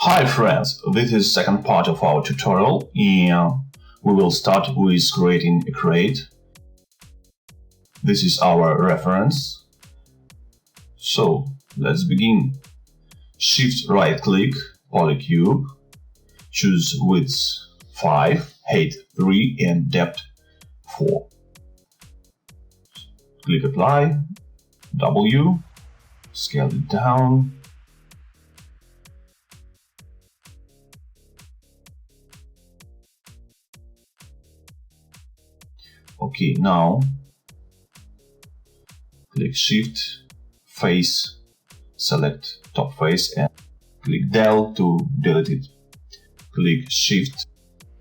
Hi friends, this is second part of our tutorial and we will start with creating a crate. This is our reference. So let's begin. Shift right click, polycube, choose width 5, height 3 and depth 4. Click apply, W, scale it down. Okay, now click Shift, Face, select top face and click Del to delete it. Click Shift,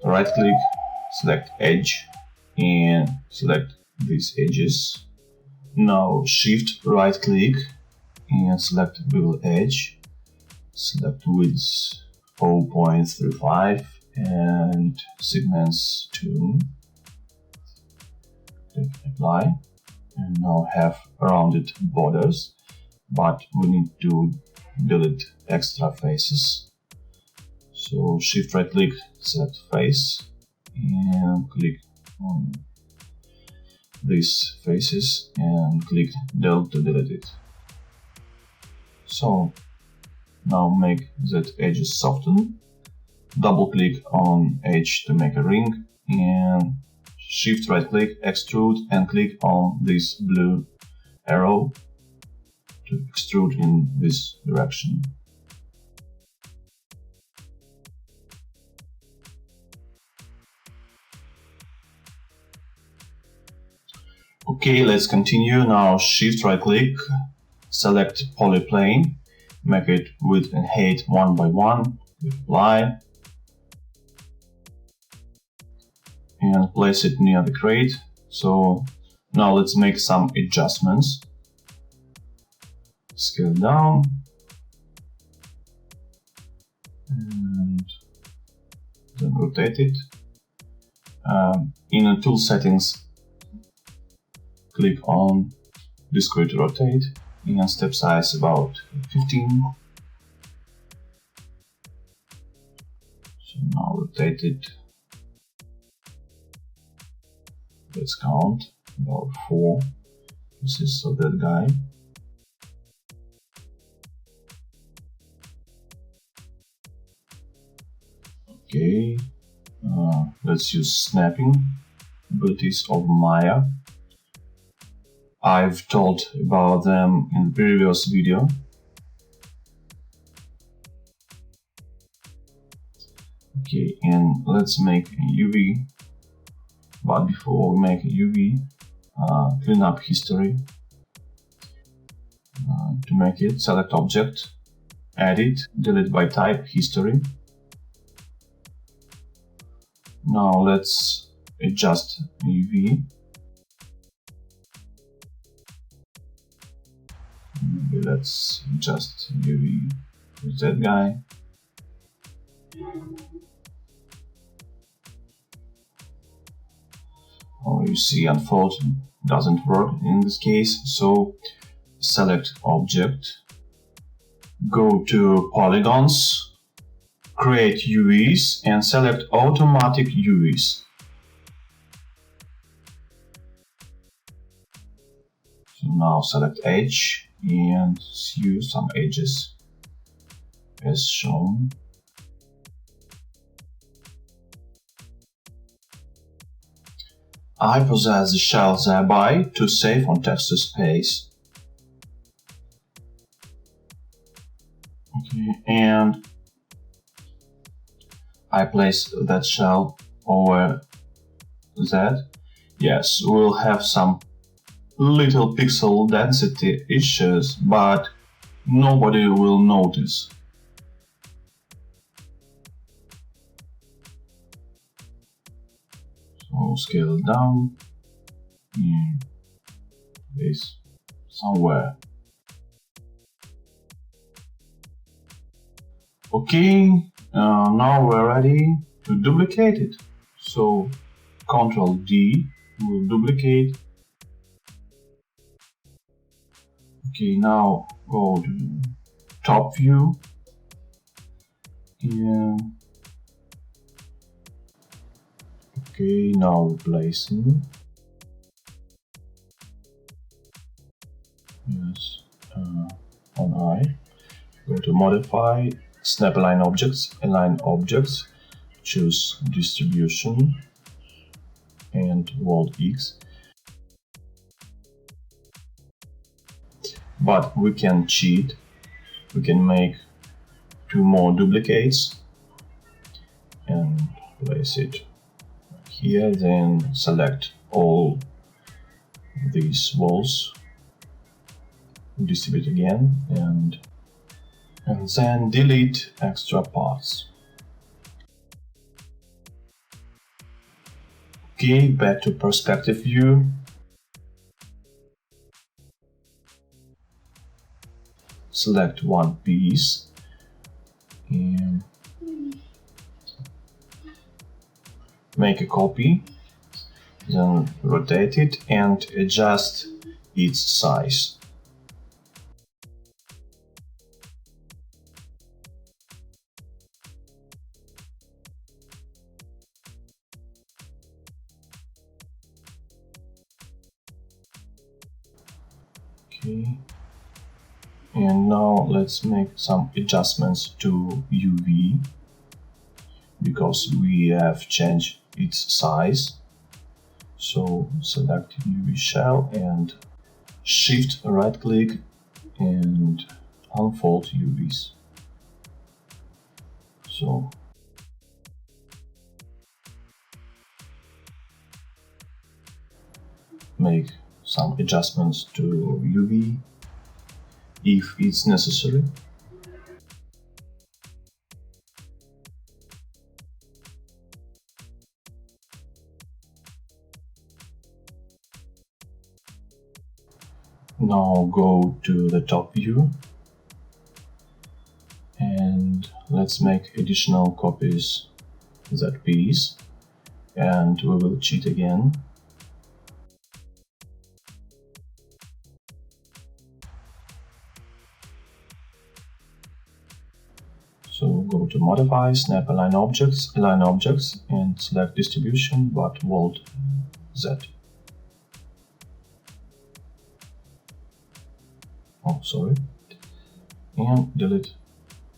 right click, select Edge and select these edges. Now Shift, right click and select Bevel Edge. Select width 0.35 and segments 2. Click apply and now have rounded borders, but we need to delete extra faces. So shift right click, select face and click on these faces and click del to delete it. So now make that edges soften, double click on edge to make a ring and shift right click, extrude and click on this blue arrow to extrude in this direction. Okay, let's continue. Now shift right click, select polyplane, make it width and height 1 by 1, apply and place it near the crate. So now let's make some adjustments. Scale down and then rotate it. In the tool settings, click on discrete rotate and step size about 15. So now rotate it. Let's count about 4 pieces of that guy. Okay, let's use snapping abilities of Maya. I've told about them in the previous video. Okay, and let's make a UV. But before we make a UV, clean up history. To make it, select object, edit, delete by type, history. Now let's adjust UV. Maybe let's adjust UV with that guy. Oh, you see, unfold doesn't work in this case. So select object, go to polygons, create UVs and select automatic UVs. So now select edge and use some edges as shown. I possess the shell thereby to save on texture space. Okay, and I place that shell over that. Yes, we'll have some little pixel density issues, but nobody will notice. So scale it down and place somewhere. Okay, now we're ready to duplicate it. So Ctrl D will duplicate. Okay, now go to top view Yeah. Okay, now placing. Yes, on I. Go to modify, snap align objects, choose distribution and world X. But we can cheat. We can make 2 more duplicates and place it here, then select all these walls, distribute again, and then delete extra parts. Okay, back to perspective view. Select one piece and make a copy, then rotate it and adjust its size. Okay, and now let's make some adjustments to UV because we have changed its size. So select UV shell and shift right click and unfold UVs. So make some adjustments to UV if it's necessary. Now go to the top view and let's make additional copies of that piece, and we will cheat again. So go to modify, snap align objects, and select distribution but world Z. Oh, sorry. And delete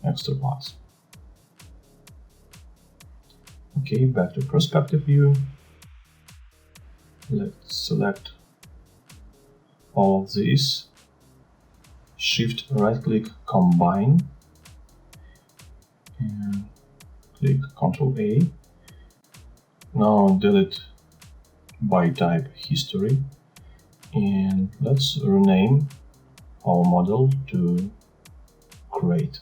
extra parts. Okay, back to perspective view. Let's select all of these. Shift right click, combine, and click Ctrl A. Now delete by type history, and let's rename our model to create.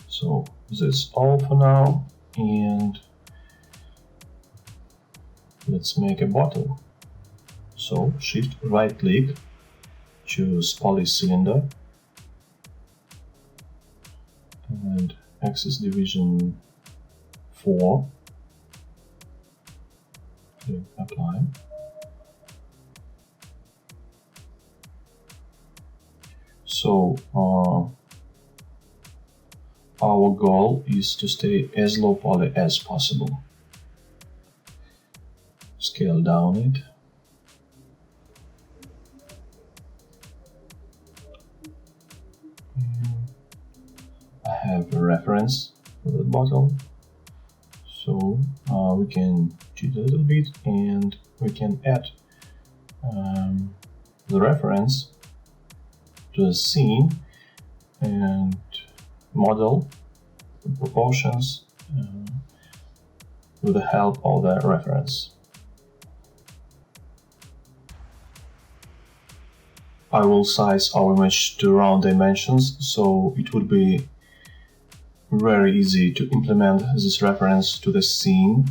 So that's all for now, and let's make a bottle. So shift right click, choose poly cylinder and axis division 4, click apply. So our goal is to stay as low poly as possible. Scale down it. I have a reference for the bottle, so we can cheat a little bit and we can add the reference to the scene and model the proportions with the help of the reference. I will size our image to round dimensions, so it would be very easy to implement this reference to the scene.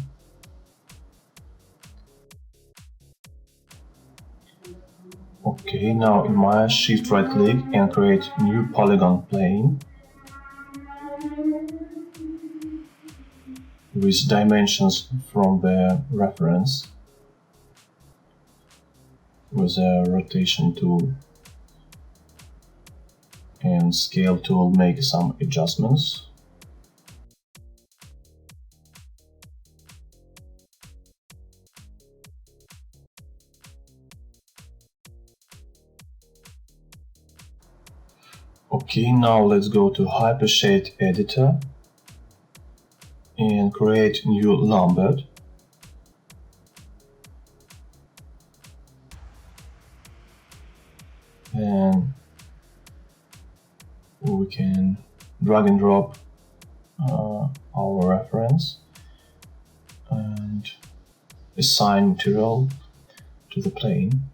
Okay, now in Maya, shift right click and create new polygon plane with dimensions from the reference with a rotation tool and and scale tool make some adjustments. Okay, now let's go to Hypershade editor and create new Lambert. And we can drag and drop our reference and assign material to the plane.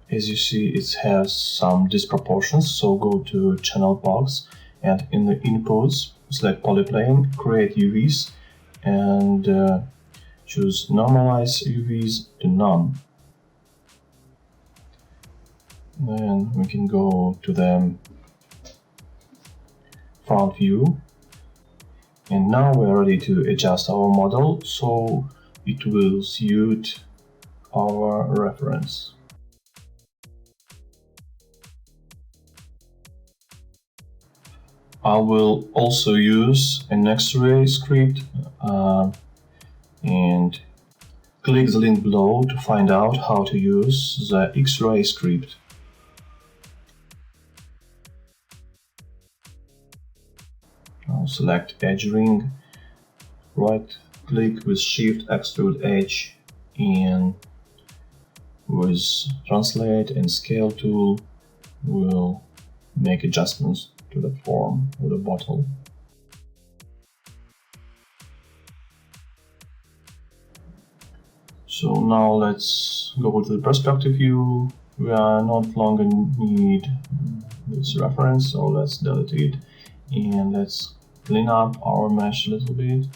As you see, it has some disproportions, so go to channel box and in the inputs select polyplane, create UVs and choose normalize UVs to none. Then we can go to the front view, and now we're ready to adjust our model so it will suit our reference. I will also use an X-ray script and click the link below to find out how to use the X-ray script. Now select edge ring, right click with Shift extrude edge, and with translate and scale tool we'll make adjustments to the form of the bottle. So now let's go to the perspective view. We are not longer need this reference, so let's delete it and let's clean up our mesh a little bit.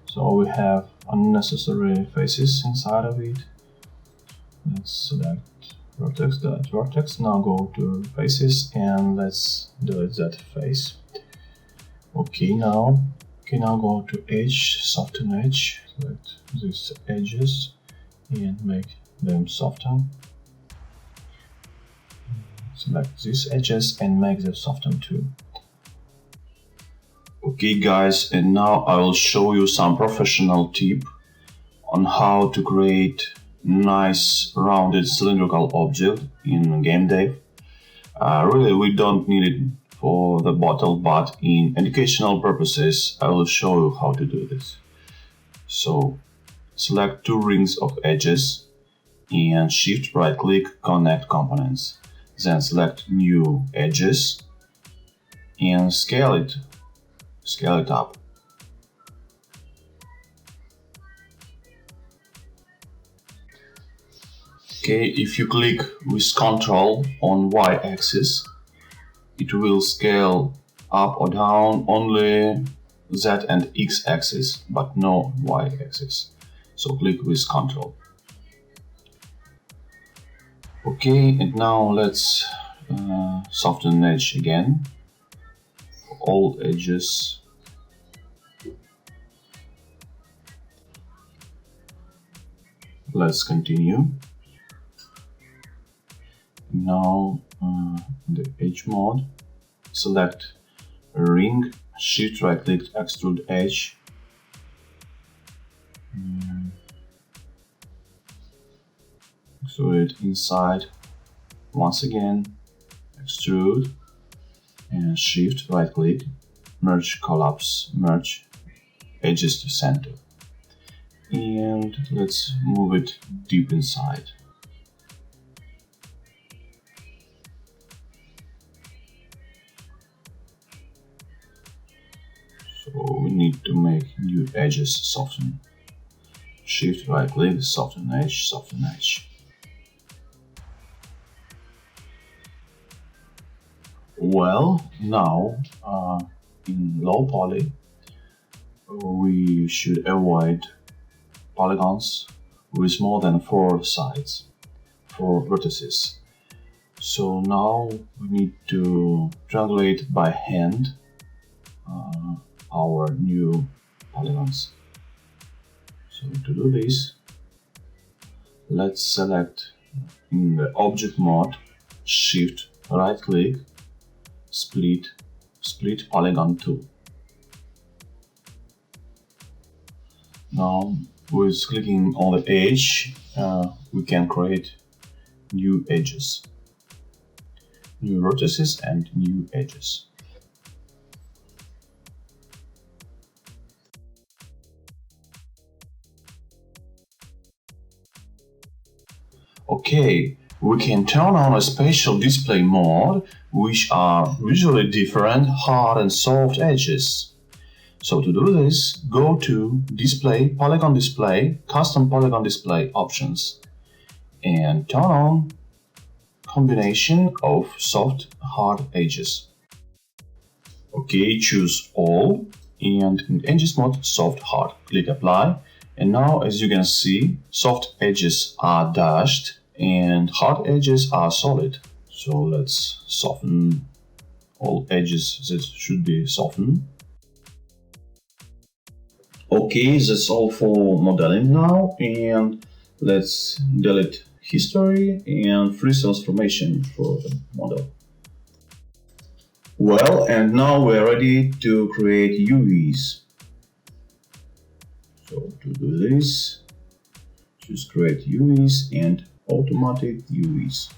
So we have unnecessary faces inside of it. Let's select vertex, delete vertex. Now go to faces and let's delete that face. Okay, now go to edge, soften edge. Select these edges and make them soften. Select these edges and make them soften too. Okay guys, and now I will show you some professional tip on how to create nice rounded cylindrical object in game dev. Really we don't need it for the bottle, but in educational purposes I will show you how to do this. So select two rings of edges and shift right click connect components. Then select new edges and scale it up. Okay, if you click with Ctrl on Y-axis, it will scale up or down only Z and X-axis, but no Y-axis. So click with Ctrl. Okay, and now let's soften edge again. For all edges. Let's continue. Now the edge mode, select a ring, shift right click extrude edge, extrude it inside, once again extrude and shift right click, merge collapse, merge edges to center, and let's move it deep inside. So we need to make new edges soften. Shift right click, soften edge, soften edge. Well, now in low poly we should avoid polygons with more than 4 sides, 4 vertices. So now we need to triangulate by hand our new polygons. So to do this, let's select in the object mode, shift right click, split split polygon tool. Now, with clicking on the edge, we can create new edges, new vertices and new edges. Okay, we can turn on a spatial display mode, which are visually different hard and soft edges. So to do this, go to Display, Polygon Display, Custom Polygon Display options, and turn on combination of soft hard edges. Okay, choose all, and in edges mode, soft hard. Click apply, and now as you can see, soft edges are dashed and hard edges are solid. So let's soften all edges that should be softened. Okay, that's all for modeling now, and let's delete history and freeze transformation for the model. Well, and now we're ready to create UVs. So to do this, choose create UVs and automatic UVs.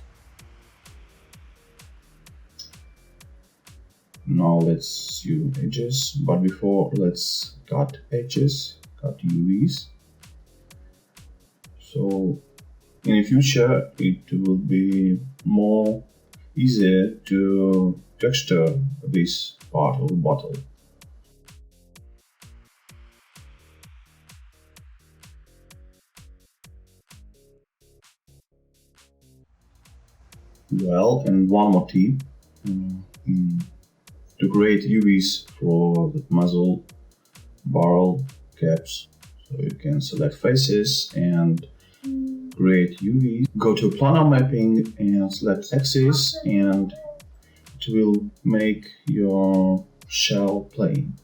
Now let's use edges, but before let's cut edges, cut UVs. So in the future it will be more easier to texture this part of the bottle. Well, and one more tip. To create UVs for the muzzle, barrel, caps, so you can select faces and create UVs. Go to planar mapping and select axis, and it will make your shell plane.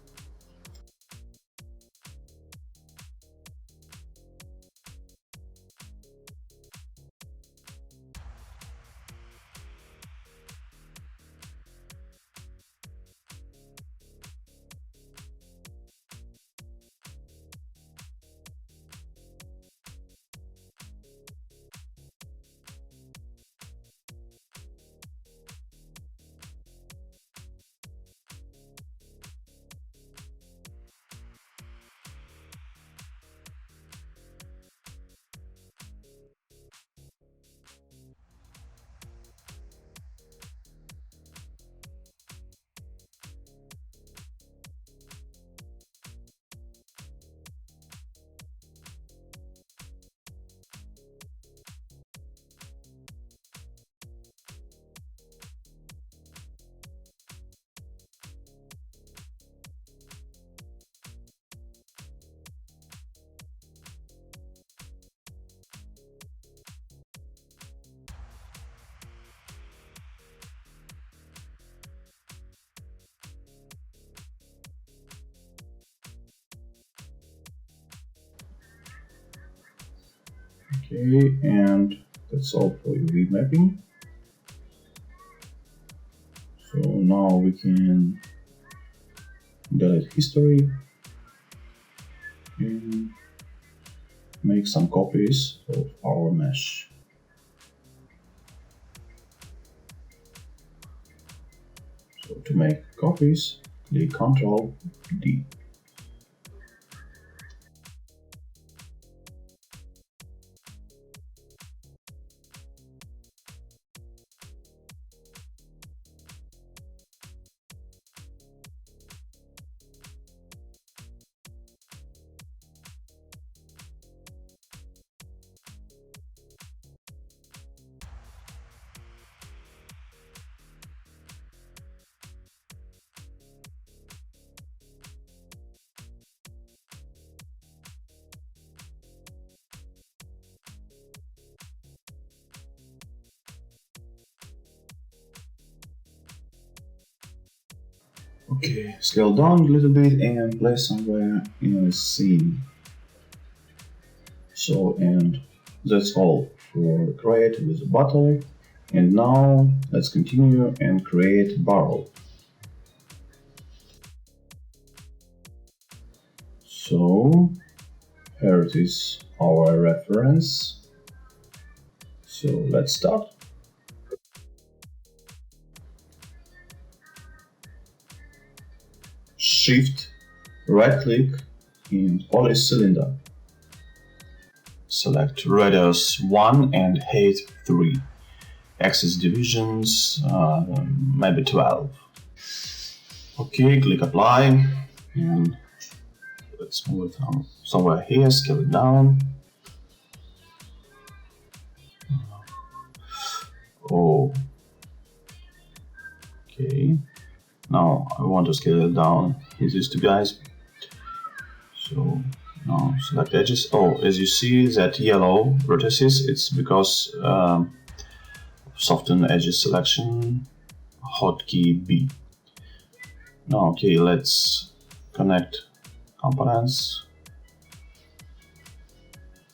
Okay, and that's all for UV mapping. So now we can delete history and make some copies of our mesh. So to make copies, click Ctrl D. Okay, scale down a little bit and place somewhere in the scene. So, and that's all for create with the bottle. And now let's continue and create barrel. So here it is, our reference. So let's start. Shift, right click and polish cylinder. Select radius 1 and height 3. Axis divisions, maybe 12. Okay, click apply and let's move it on somewhere here, scale it down. Oh, okay. Now I want to scale it down. Here's these two guys. So now select edges. Oh, as you see that yellow vertices, it's because soften edges selection, hotkey B. Now, okay, let's connect components.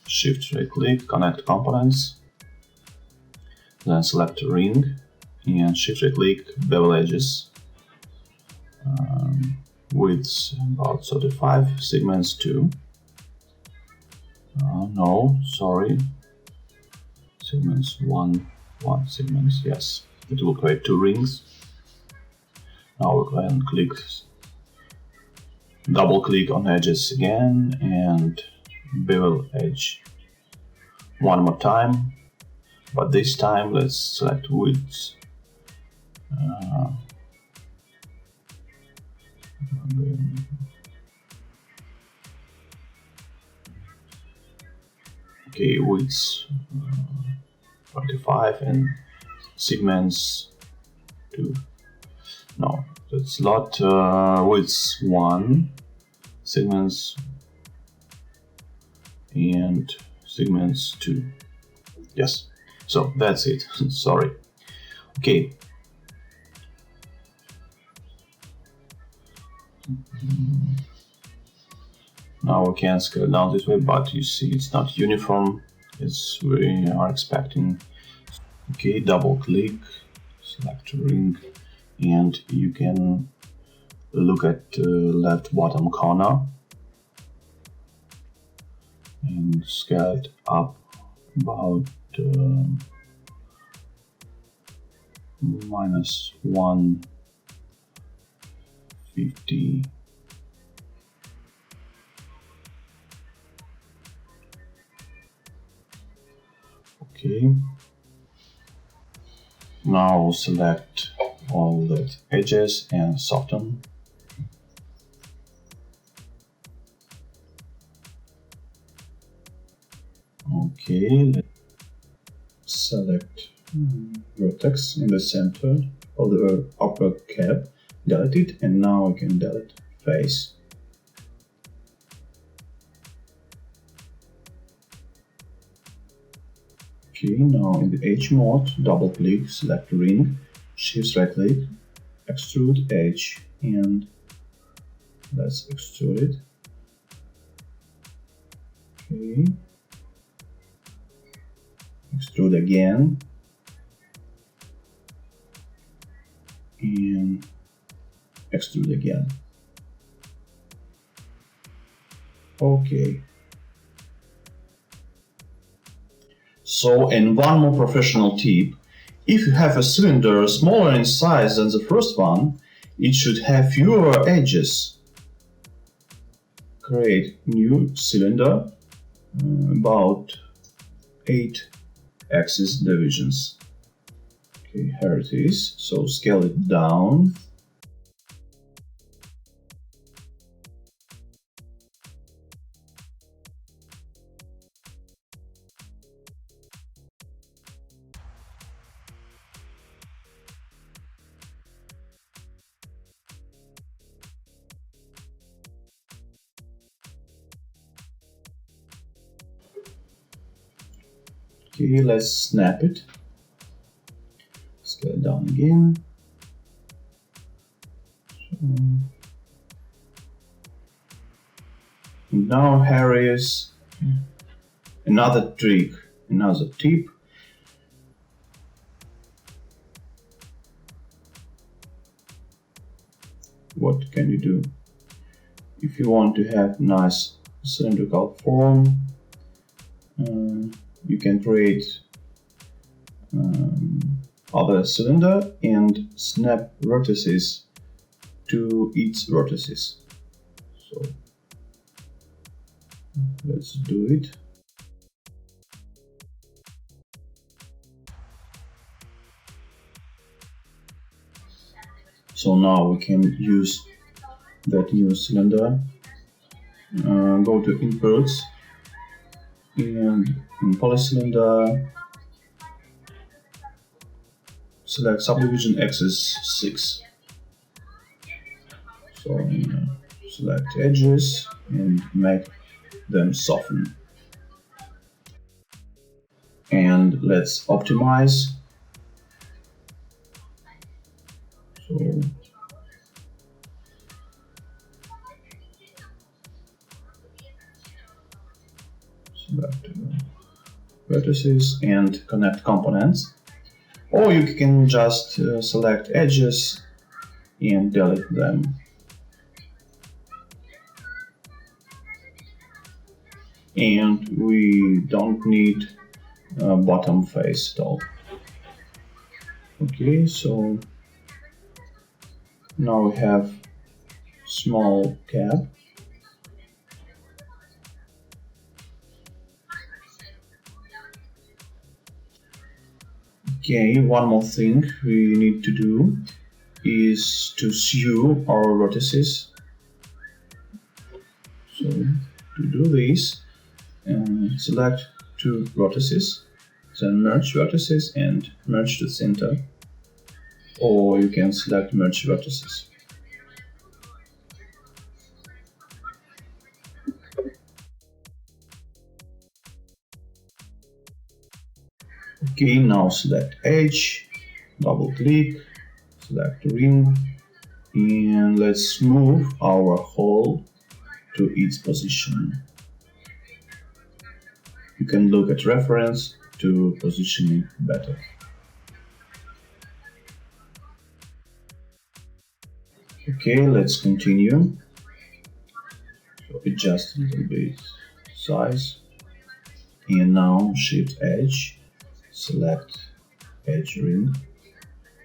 Shift right click, connect components. Then select ring and shift right click, bevel edges. Width about 35, segments 2. No, sorry. Segments 1 segments, yes. It will create 2 rings. Now we'll go ahead and click, double click on edges again and bevel edge one more time, but this time let's select width. Okay, width 25 and segments 2. No, that's not width 1, segments and segments 2. Yes, so that's it. Sorry. Okay. Now we can scale down this way, but you see it's not uniform as we are expecting. Okay, double click, select ring, and you can look at the left bottom corner and scale it up about minus 150. Okay. Now select all the edges and soften. Okay, let's select vertex in the center of the upper cap, delete it, and now we can delete face. Okay, now in the edge mode, double click, select ring, shift right click, extrude edge, and let's extrude it. Okay. Extrude again. And extrude again. Okay. So, and one more professional tip. If you have a cylinder smaller in size than the first one, it should have fewer edges. Create new cylinder, about 8 axis divisions. Okay, here it is. So scale it down. Okay, let's snap it. Scale it down again. Now here is another trick, another tip. What can you do? If you want to have nice cylindrical form, you can create other cylinder and snap vertices to its vertices. So let's do it. So now we can use that new cylinder. Go to inputs and in polycylinder select subdivision axis 6. So select edges and make them soften. And let's optimize. So select vertices and connect components. Or you can just select edges and delete them. And we don't need bottom face at all. Okay, so now we have small cap. Okay, one more thing we need to do is to sew our vertices. So to do this, select two vertices, then merge vertices and merge to center, or you can select merge vertices. Okay, now select edge, double click, select ring, and let's move our hole to its position. You can look at reference to position it better. Okay, let's continue. So adjust a little bit size, and now shift edge, select edge ring,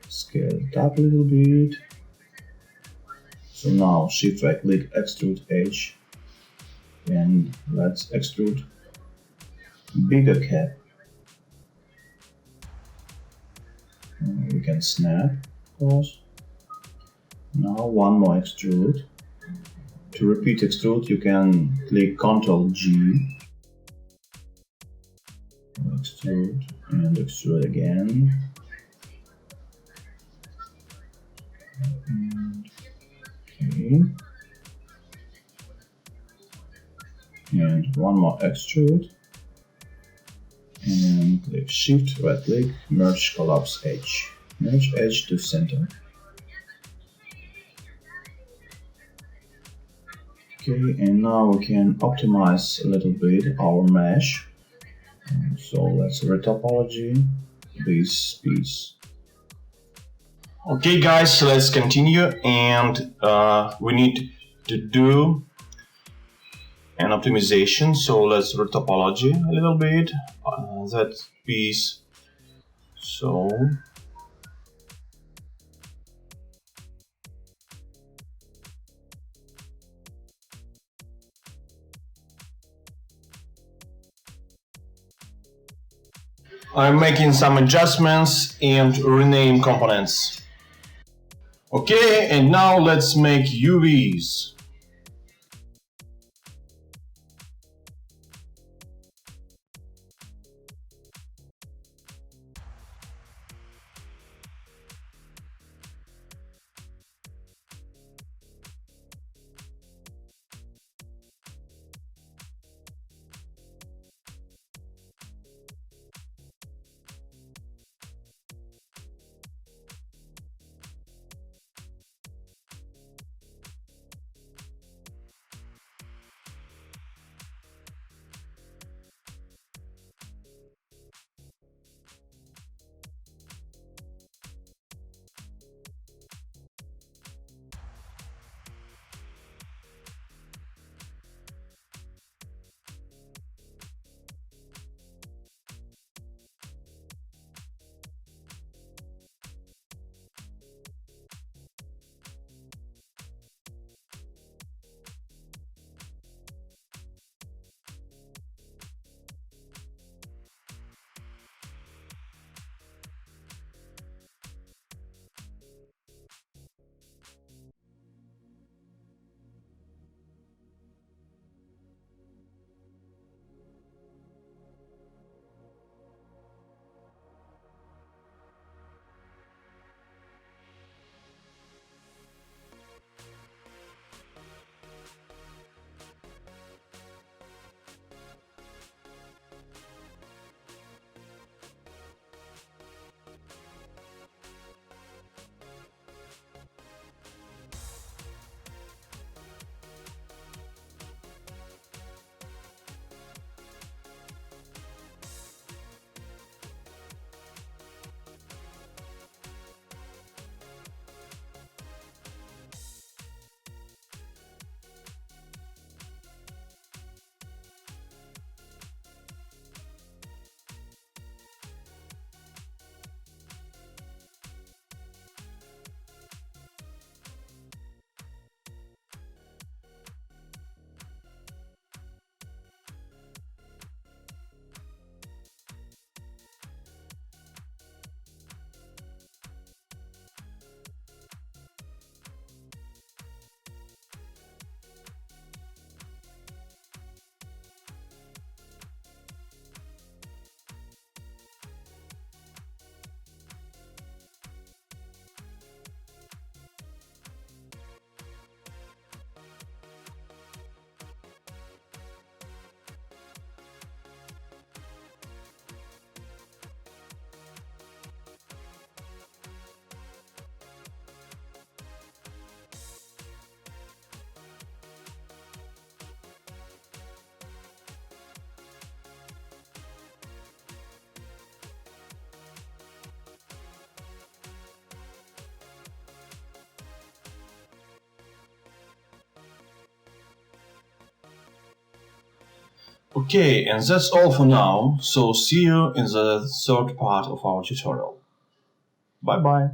scale it up a little bit. So now shift right click, extrude edge, and let's extrude bigger cap. We can snap, of course. Now one more extrude. To repeat extrude, you can click Ctrl G, extrude, and extrude again. Okay. And one more extrude. And click Shift, right click, merge collapse edge. Merge edge to center. Okay, and now we can optimize a little bit our mesh. So let's retopology this piece. Okay guys, let's continue, and we need to do an optimization. So let's retopology a little bit that piece. So I'm making some adjustments and rename components. Okay, and now let's make UVs. Okay, and that's all for now. So see you in the third part of our tutorial. Bye bye.